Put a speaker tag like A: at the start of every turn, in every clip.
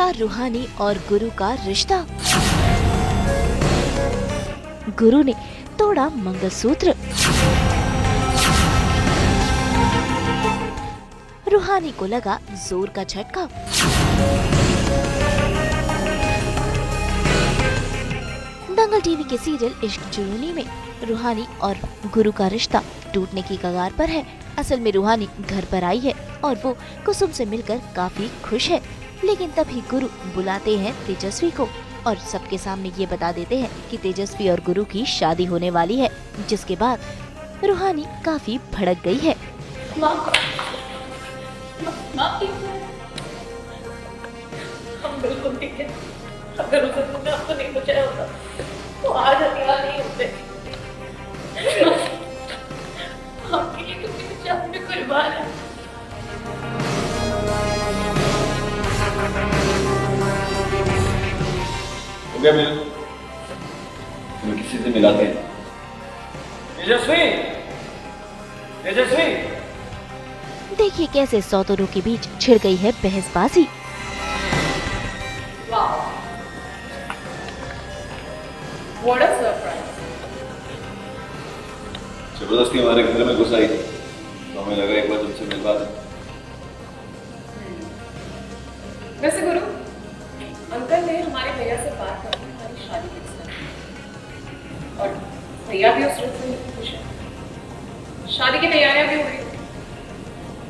A: टूटा रूहानी और गुरु का रिश्ता। गुरु ने तोड़ा मंगलसूत्र। रूहानी को लगा जोर का झटका। दंगल टीवी के सीरियल इश्क जुनूनी में रूहानी और गुरु का रिश्ता टूटने की कगार पर है। असल में रूहानी घर पर आई है और वो कुसुम से मिलकर काफी खुश है, लेकिन तभी गुरु बुलाते हैं तेजस्वी को और सबके सामने ये बता देते हैं कि तेजस्वी और गुरु की शादी होने वाली है, जिसके बाद रूहानी काफी भड़क गई है।
B: हम बिल्कुल ठीक है। अगर उस दिन आपको नहीं बचाया होता तो आज हथियार नहीं होते। आपके लिए तो मेरी जान में कुर्बान है।
C: हो गया मिल, तुम्हें किसी से मिलाते हैं। तेजस्वी, तेजस्वी।
A: देखिए कैसे सौतों के बीच छिड़ गई है बहसबाजी।
B: What a surprise!
C: जबरदस्ती हमारे घर में घुस आई थी, तो हमें लगा एक बार तुमसे मिलवा दें।
B: वैसे गुरु, अंकल ने हमारे भैया से बात करके हमारी शादी फिक्स कर दी और भैया भी उस रिश्ते में खुश है। शादी की तैयारियां भी हो रही,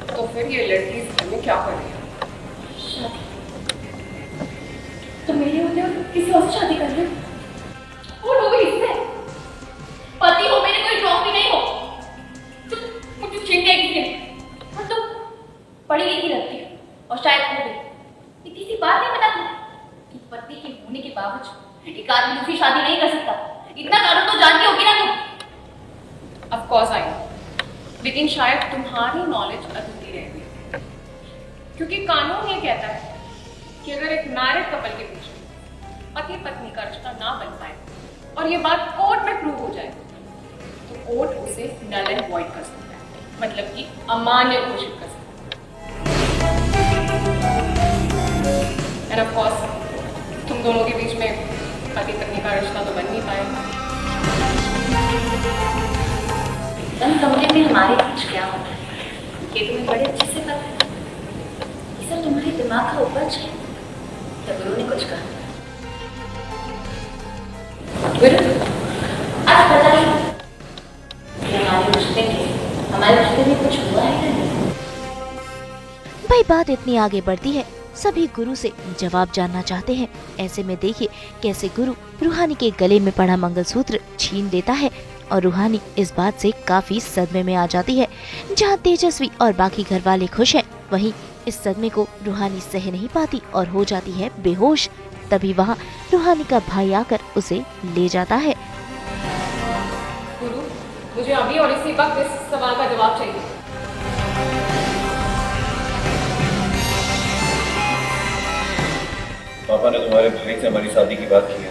B: तो फिर ये लड़की इस घर में क्या कर रही है? तो मेरे होते हो किसी और से शादी कर रहे हो? और वो भी इससे पति हो, मेरे कोई नौकरी नहीं हो, मुझे चिंता किसी ने। और तुम पढ़ी लिखी लगती हो और शायद हो गई, इतनी सी बात नहीं बता कि पति के होने के बावजूद एक आदमी दूसरी शादी नहीं कर सकता। इतना कानून तो जानती होगी ना तुम। ऑफ कोर्स आई नो, लेकिन शायद तुम्हारी नॉलेज अधूरी रह गई, क्योंकि कानून ये कहता है कि अगर एक मैरिड कपल के बीच पति पत्नी का रिश्ता ना बन पाए और ये बात कोर्ट में प्रूव हो जाए तो कोर्ट उसे नल एंड वॉइड कर सकता है, मतलब कि अमान्य घोषित कर सकता है। एंड ऑफ कोर्स तुम दोनों के बीच में पति पत्नी का रिश्ता तो बन नहीं पाएगा।
D: एकदम समझे भी हमारे बीच क्या होता है ये तुम्हें बड़े अच्छे से पता है। ये सब तुम्हारे दिमाग का उपज है। तो गुरु ने कुछ कहा, गुरु आज पता नहीं हमारे रिश्ते में कुछ हुआ है या नहीं।
A: भाई बात इतनी आगे बढ़ती है, सभी गुरु से जवाब जानना चाहते हैं। ऐसे में देखिए कैसे गुरु रूहानी के गले में पड़ा मंगलसूत्र छीन लेता है और रूहानी इस बात से काफी सदमे में आ जाती है। जहां तेजस्वी और बाकी घर वाले खुश हैं, वहीं इस सदमे को रूहानी सह नहीं पाती और हो जाती है बेहोश। तभी वहां रूहानी का भाई आकर उसे ले जाता है।
B: गुरु, मुझे अभी और इसी वक्त इस सवाल का जवाब चाहिए।
C: पापा ने तुम्हारे भाई से हमारी शादी की बात की है,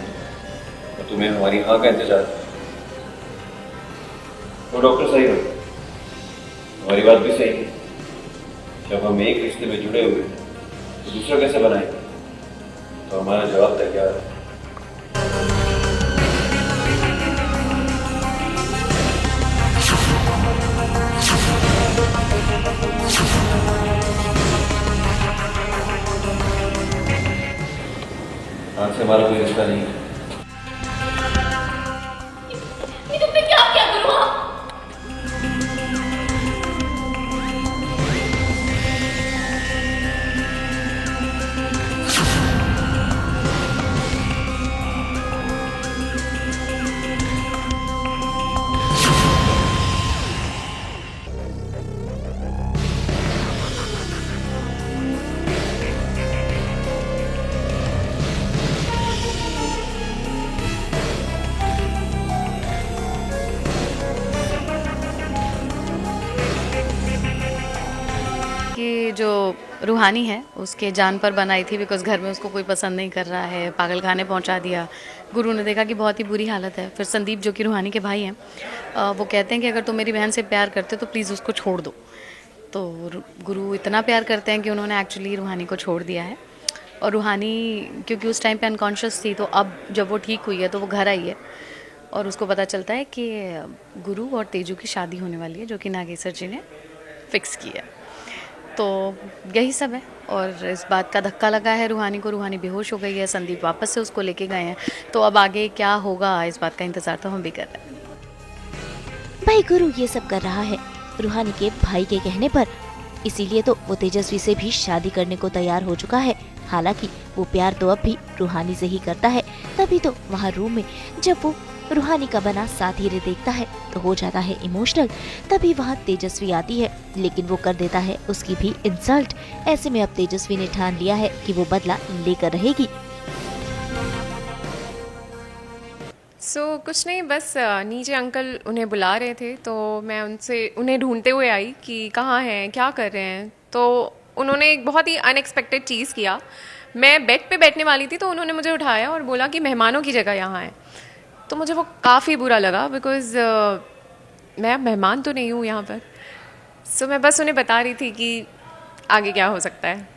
C: तो तुम्हें हमारी हाँ का इंतजार है। तो डॉक्टर सही हो, हमारी बात भी सही है। जब हम एक रिश्ते में जुड़े हुए हैं तो दूसरा कैसे बनाएंगे? तो हमारा जवाब तैयार है। आज से हमारा कोई रिश्ता नहीं है।
B: ये तुमने क्या किया गुरु?
E: कि जो रूहानी है उसके जान पर बनाई थी, बिकॉज़ घर में उसको कोई पसंद नहीं कर रहा है, पागल खाने पहुंचा दिया। गुरु ने देखा कि बहुत ही बुरी हालत है। फिर संदीप जो कि रूहानी के भाई हैं, वो कहते हैं कि अगर तुम मेरी बहन से प्यार करते हो तो प्लीज़ उसको छोड़ दो। तो गुरु इतना प्यार करते हैं कि उन्होंने एक्चुअली रूहानी को छोड़ दिया है। और रूहानी क्योंकि उस टाइम पे अनकॉन्शियस थी, तो अब जब वो ठीक हुई है तो वो घर आई है और उसको पता चलता है कि गुरु और तेजू की शादी होने वाली है, जो कि नागेश्वर जी ने फिक्स की है। तो यही सब है। और इस बात का धक्का लगा है रूहानी को, रूहानी बेहोश हो गई है, संदीप वापस से उसको लेके गए हैं। तो अब आगे क्या होगा इस बात का इंतज़ार तो हम भी कर रहे हैं।
A: भाई गुरु ये सब कर रहा है रूहानी के भाई के कहने पर, इसीलिए तो वो तेजस्वी से भी शादी करने को तैयार हो चुका है। हालांकि वो प्यार तो अब भी रूहानी से ही करता है। तभी तो वहाँ रूम में जब वो रूहानी का बना साथी रे देखता है तो हो जाता है इमोशनल। तभी वहाँ तेजस्वी आती है, लेकिन वो कर देता है उसकी भी इंसल्ट। ऐसे में अब तेजस्वी ने ठान लिया है कि वो बदला लेकर रहेगी।
F: कुछ नहीं, बस नीचे अंकल उन्हें बुला रहे थे, तो मैं उन्हें ढूंढते हुए आई कि कहाँ हैं, क्या कर रहे हैं। तो उन्होंने एक बहुत ही अनएक्सपेक्टेड चीज़ किया। मैं बेड पे बैठने वाली थी तो उन्होंने मुझे उठाया और बोला कि मेहमानों की जगह यहाँ है। तो मुझे वो काफ़ी बुरा लगा, बिकॉज़ मैं मेहमान तो नहीं हूँ यहाँ पर। मैं बस उन्हें बता रही थी कि आगे क्या हो सकता है।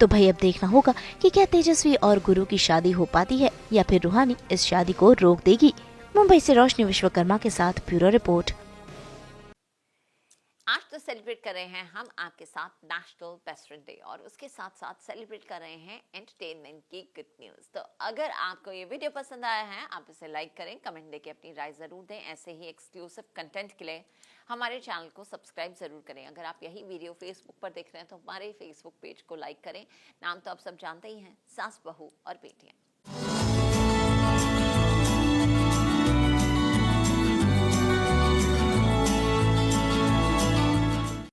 A: तो भाई अब देखना होगा कि क्या तेजस्वी और गुरु की शादी हो पाती है या फिर रूहानी इस शादी को रोक देगी। मुंबई से रोशनी विश्वकर्मा के साथ ब्यूरो रिपोर्ट।
G: आज तो सेलिब्रेट कर रहे हैं हम आपके साथ नेशनल पेस्ट्रेंट डे, और उसके साथ साथ सेलिब्रेट कर रहे हैं एंटरटेनमेंट की गुड न्यूज़। तो अगर आपको ये वीडियो पसंद आया है, आप इसे लाइक करें, कमेंट देके अपनी राय ज़रूर दें। ऐसे ही एक्सक्लूसिव कंटेंट के लिए हमारे चैनल को सब्सक्राइब ज़रूर करें। अगर आप यही वीडियो फेसबुक पर देख रहे हैं तो हमारे फेसबुक पेज को लाइक करें। नाम तो आप सब जानते ही हैं, सास बहू और बेटियाँ।